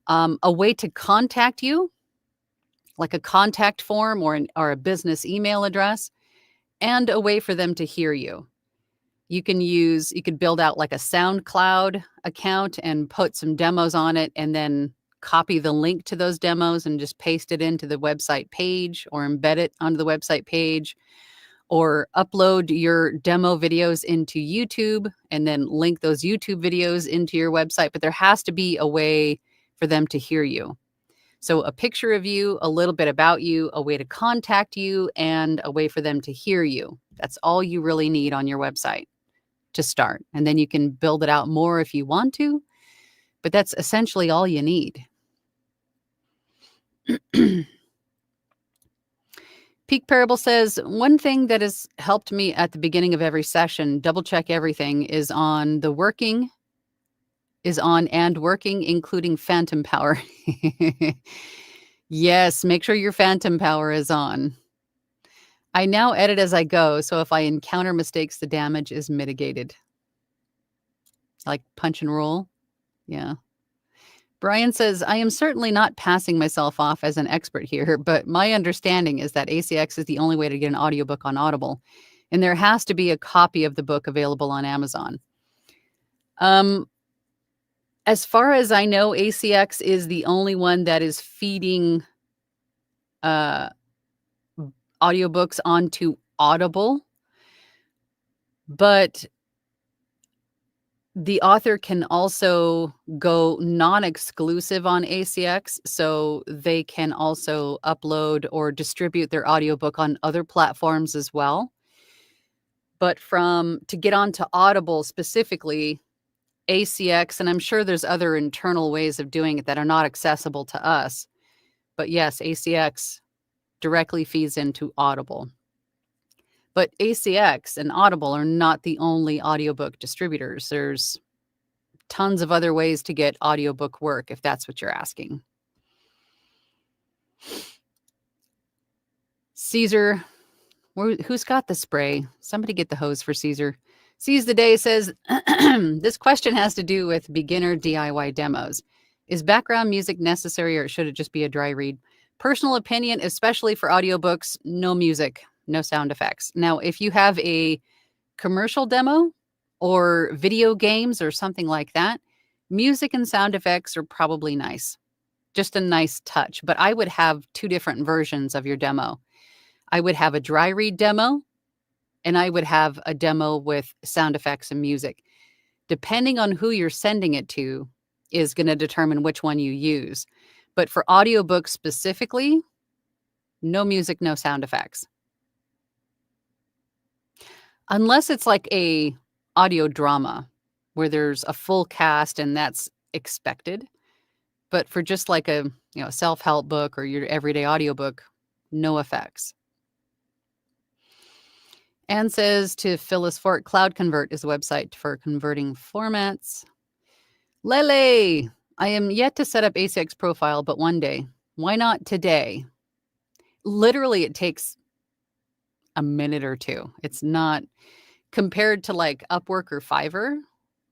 Speaker 1: A way to contact you, like a contact form or a business email address, and a way for them to hear you. You could build out like a SoundCloud account and put some demos on it and then copy the link to those demos and just paste it into the website page or embed it onto the website page, or upload your demo videos into YouTube and then link those YouTube videos into your website. But there has to be a way for them to hear you. So a picture of you, a little bit about you, a way to contact you, and a way for them to hear you. That's all you really need on your website to start. And then you can build it out more if you want to, but that's essentially all you need. Peak Parable says, one thing that has helped me at the beginning of every session, double check everything, is on and working, including phantom power. Yes, make sure your phantom power is on. I now edit as I go, so if I encounter mistakes, the damage is mitigated. Like punch and roll. Yeah. Brian says, I am certainly not passing myself off as an expert here, but my understanding is that ACX is the only way to get an audiobook on Audible, and there has to be a copy of the book available on Amazon. As far as I know, ACX is the only one that is feeding audiobooks onto Audible, but the author can also go non-exclusive on ACX, so they can also upload or distribute their audiobook on other platforms as well. But to get onto Audible specifically, ACX, and I'm sure there's other internal ways of doing it that are not accessible to us. But yes, ACX directly feeds into Audible. But ACX and Audible are not the only audiobook distributors. There's tons of other ways to get audiobook work, if that's what you're asking. Caesar, who's got the spray? Somebody get the hose for Caesar. Seize the Day says, this question has to do with beginner DIY demos. Is background music necessary, or should it just be a dry read? Personal opinion, especially for audiobooks, no music, no sound effects. Now, if you have a commercial demo or video games or something like that, music and sound effects are probably nice. Just a nice touch. But I would have two different versions of your demo. I would have a dry read demo, and I would have a demo with sound effects and music. Depending on who you're sending it to is going to determine which one you use. But for audiobooks specifically, no music, no sound effects. Unless it's like a audio drama where there's a full cast and that's expected. But for just like a self-help book or your everyday audiobook, no effects. Anne says to Phyllis Fort, Cloud Convert is a website for converting formats. Lele, I am yet to set up ACX profile, but one day. Why not today? Literally, it takes a minute or two. It's not compared to like Upwork or Fiverr.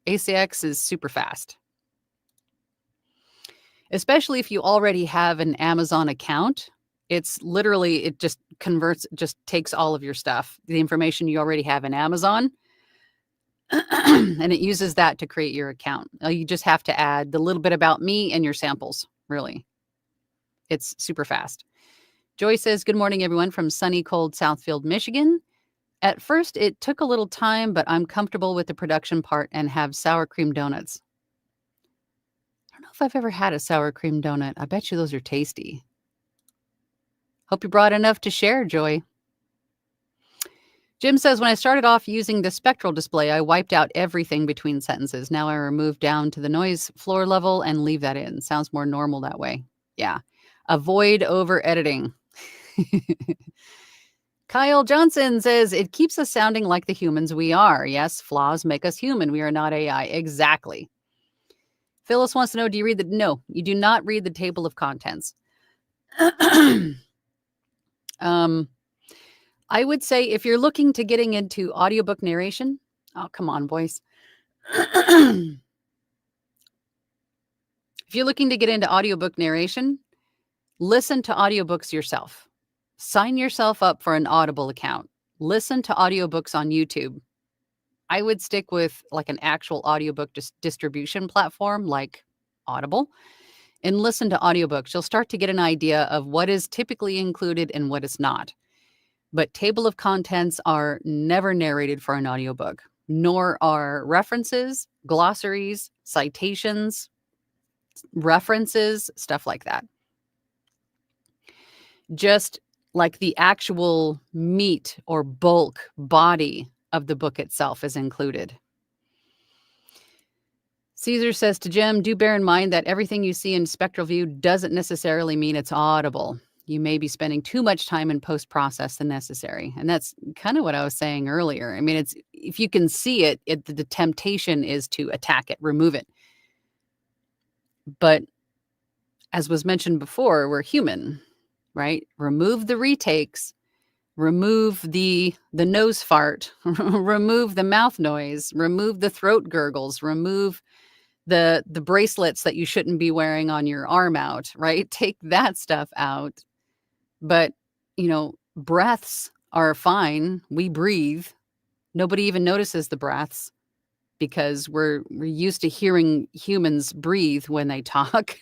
Speaker 1: ACX is super fast. Especially if you already have an Amazon account. It's literally, it just converts, just takes all of your stuff, the information you already have in Amazon, and it uses that to create your account. You just have to add the little bit about me and your samples, really. It's super fast. Joy says, good morning, everyone, from sunny, cold Southfield, Michigan. At first, it took a little time, but I'm comfortable with the production part and have sour cream donuts. I don't know if I've ever had a sour cream donut. I bet you those are tasty. Hope you brought enough to share, Joy. Jim says, when I started off using the spectral display, I wiped out everything between sentences. Now I remove down to the noise floor level and leave that in. Sounds more normal that way. Yeah. Avoid over editing. Kyle Johnson says, it keeps us sounding like the humans we are. Yes, flaws make us human. We are not AI. Exactly. Phyllis wants to know, do you read the... No, you do not read the table of contents. I would say if you're looking to getting into audiobook narration, oh, come on, boys. If you're looking to get into audiobook narration, listen to audiobooks yourself. Sign yourself up for an Audible account. Listen to audiobooks on YouTube. I would stick with like an actual audiobook distribution platform like Audible and listen to audiobooks. You'll start to get an idea of what is typically included and what is not. But table of contents are never narrated for an audiobook, nor are references, glossaries, citations, references, stuff like that. Just like the actual meat or bulk body of the book itself is included. Caesar says to Jim, do bear in mind that everything you see in spectral view doesn't necessarily mean it's audible. You may be spending too much time in post-process than necessary. And that's kind of what I was saying earlier. I mean, it's if you can see it, the temptation is to attack it, remove it. But as was mentioned before, we're human, right? Remove the retakes, remove the nose fart, remove the mouth noise, remove the throat gurgles, remove the bracelets that you shouldn't be wearing on your arm out, right? Take that stuff out. But, breaths are fine. We breathe. Nobody even notices the breaths because we're used to hearing humans breathe when they talk.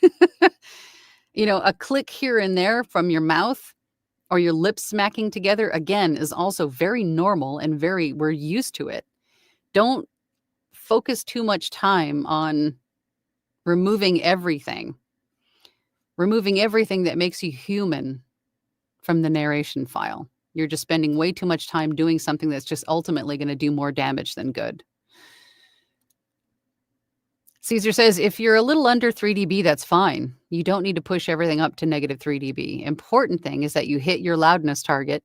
Speaker 1: A click here and there from your mouth or your lips smacking together, again, is also very normal and we're used to it. Don't focus too much time on removing everything that makes you human from the narration file. You're just spending way too much time doing something that's just ultimately going to do more damage than good. Caesar says, if you're a little under 3 dB, that's fine. You don't need to push everything up to negative 3 dB. Important thing is that you hit your loudness target,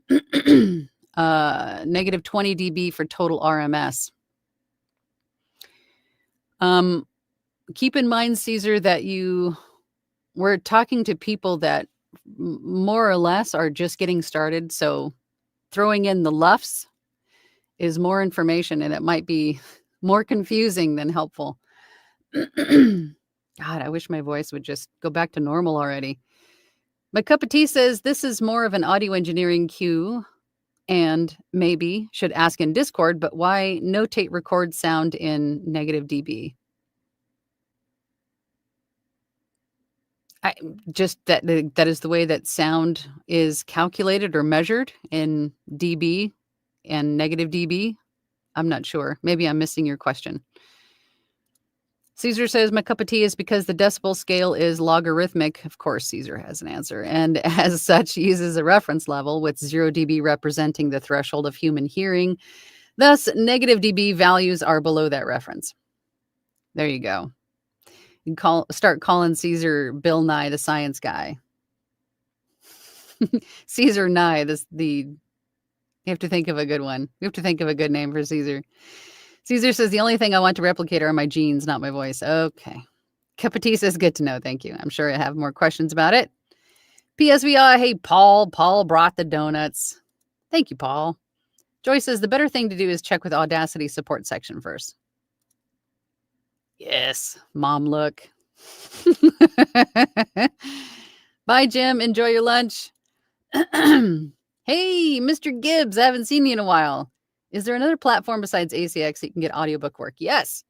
Speaker 1: negative 20 dB for total RMS. Keep in mind, Caesar, that we're talking to people that more or less are just getting started. So throwing in the luffs is more information, and it might be more confusing than helpful. God, I wish my voice would just go back to normal already. My cup of tea says this is more of an audio engineering cue and maybe should ask in Discord, but why notate record sound in negative dB? That is the way that sound is calculated or measured in dB and negative dB. I'm not sure. Maybe I'm missing your question. Caesar says, my cup of tea is because the decibel scale is logarithmic. Of course, Caesar has an answer. And as such, uses a reference level with 0 dB representing the threshold of human hearing. Thus, negative dB values are below that reference. There you go. You can start calling Caesar Bill Nye the science guy. Caesar Nye, you have to think of a good one. We have to think of a good name for Caesar. Caesar says, the only thing I want to replicate are my genes, not my voice. Okay. Cup of tea says, good to know. Thank you. I'm sure I have more questions about it. PSVI, hey, Paul. Paul brought the donuts. Thank you, Paul. Joy says, the better thing to do is check with Audacity support section first. Yes, mom look. Bye, Jim. Enjoy your lunch. Hey, Mr. Gibbs, I haven't seen you in a while. Is there another platform besides ACX that you can get audiobook work? Yes,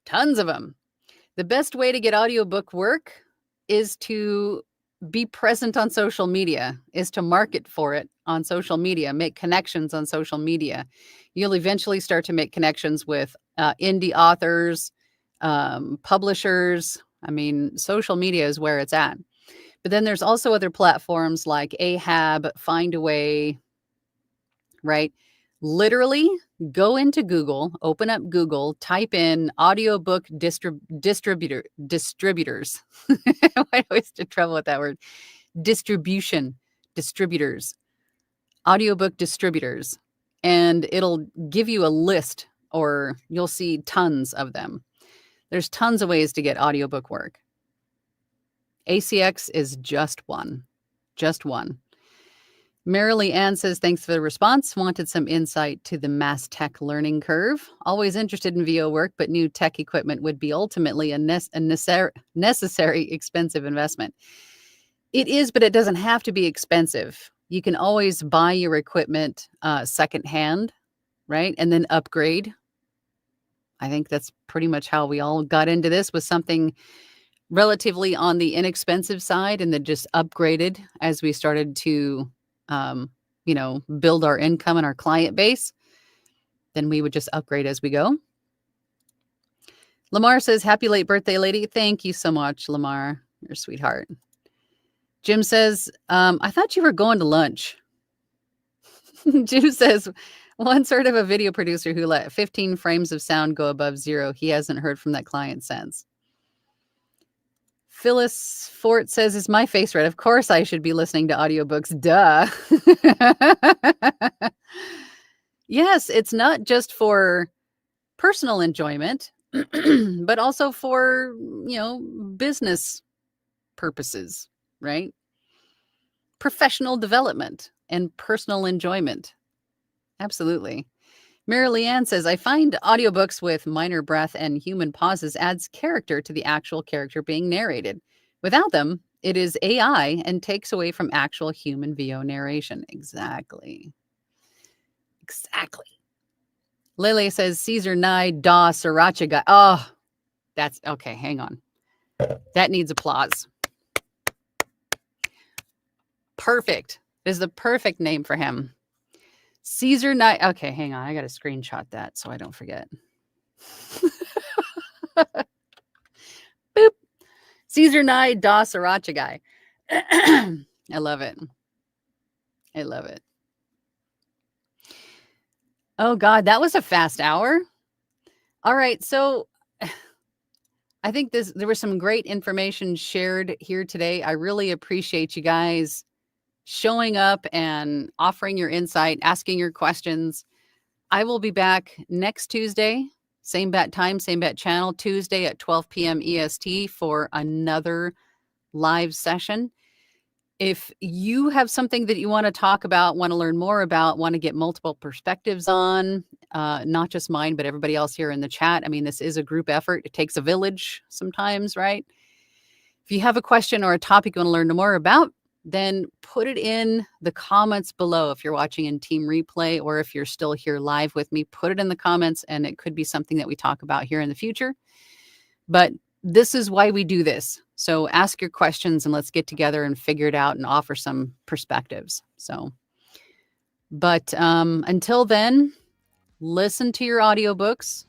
Speaker 1: tons of them. The best way to get audiobook work is to be present on social media, is to market for it on social media, make connections on social media. You'll eventually start to make connections with indie authors, publishers. I mean, social media is where it's at. But then there's also other platforms like Ahab, Findaway, right? Literally go into Google, open up Google, type in audiobook distributors. I always have trouble with that word. Distributors, audiobook distributors. And it'll give you a list, or you'll see tons of them. There's tons of ways to get audiobook work. ACX is just one. Marilee Ann says, thanks for the response. Wanted some insight to the mass tech learning curve. Always interested in VO work, but new tech equipment would be ultimately a necessary expensive investment. It is, but it doesn't have to be expensive. You can always buy your equipment secondhand, right? And then upgrade. I think that's pretty much how we all got into this, with something relatively on the inexpensive side, and then just upgraded as we started to build our income and our client base. Then we would just upgrade as we go. Lamar says, happy late birthday, lady. Thank you so much, Lamar. You're a sweetheart. Jim says, I thought you were going to lunch. Jim says, once heard of a video producer who let 15 frames of sound go above 0. He hasn't heard from that client since. Phyllis Fort says, is my face red? Of course I should be listening to audiobooks. Duh. Yes, it's not just for personal enjoyment, but also for, business purposes, right? professional development and personal enjoyment. Absolutely. Mary Leanne says, I find audiobooks with minor breath and human pauses adds character to the actual character being narrated. Without them, it is AI and takes away from actual human VO narration. Exactly. Exactly. Lele says, Caesar Nye Da Sriracha guy. Oh, that's okay. Hang on. That needs applause. Perfect. This is the perfect name for him. Caesar Nye. Okay, hang on. I got to screenshot that so I don't forget. Boop. Caesar Nye Da Sriracha guy. I love it. I love it. Oh, God, that was a fast hour. All right. So I think there was some great information shared here today. I really appreciate you guys showing up and offering your insight, asking your questions. I will be back next Tuesday, same bat time, same bat channel, Tuesday at 12 p.m. EST for another live session. If you have something that you want to talk about, want to learn more about, want to get multiple perspectives on, not just mine, but everybody else here in the chat. I mean, this is a group effort. It takes a village sometimes, right? If you have a question or a topic you want to learn more about, then put it in the comments below. If you're watching in Team Replay or if you're still here live with me, put it in the comments and it could be something that we talk about here in the future. But this is why we do this. So ask your questions and let's get together and figure it out and offer some perspectives. But until then, listen to your audiobooks.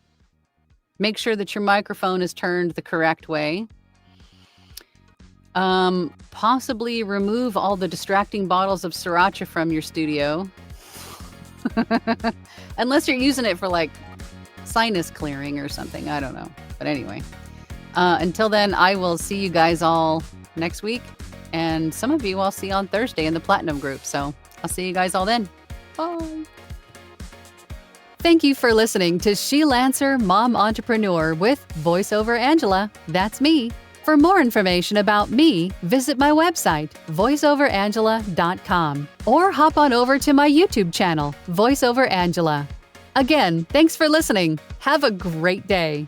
Speaker 1: Make sure that your microphone is turned the correct way. Possibly remove all the distracting bottles of sriracha from your studio. Unless you're using it for like sinus clearing or something. I don't know. But anyway. Until then, I will see you guys all next week. And some of you I'll see on Thursday in the Platinum group. So I'll see you guys all then. Bye. Thank you for listening to She Lancer Mom Entrepreneur with VoiceOver Angela. That's me. For more information about me, visit my website, voiceoverangela.com, or hop on over to my YouTube channel, VoiceOver Angela. Again, thanks for listening. Have a great day.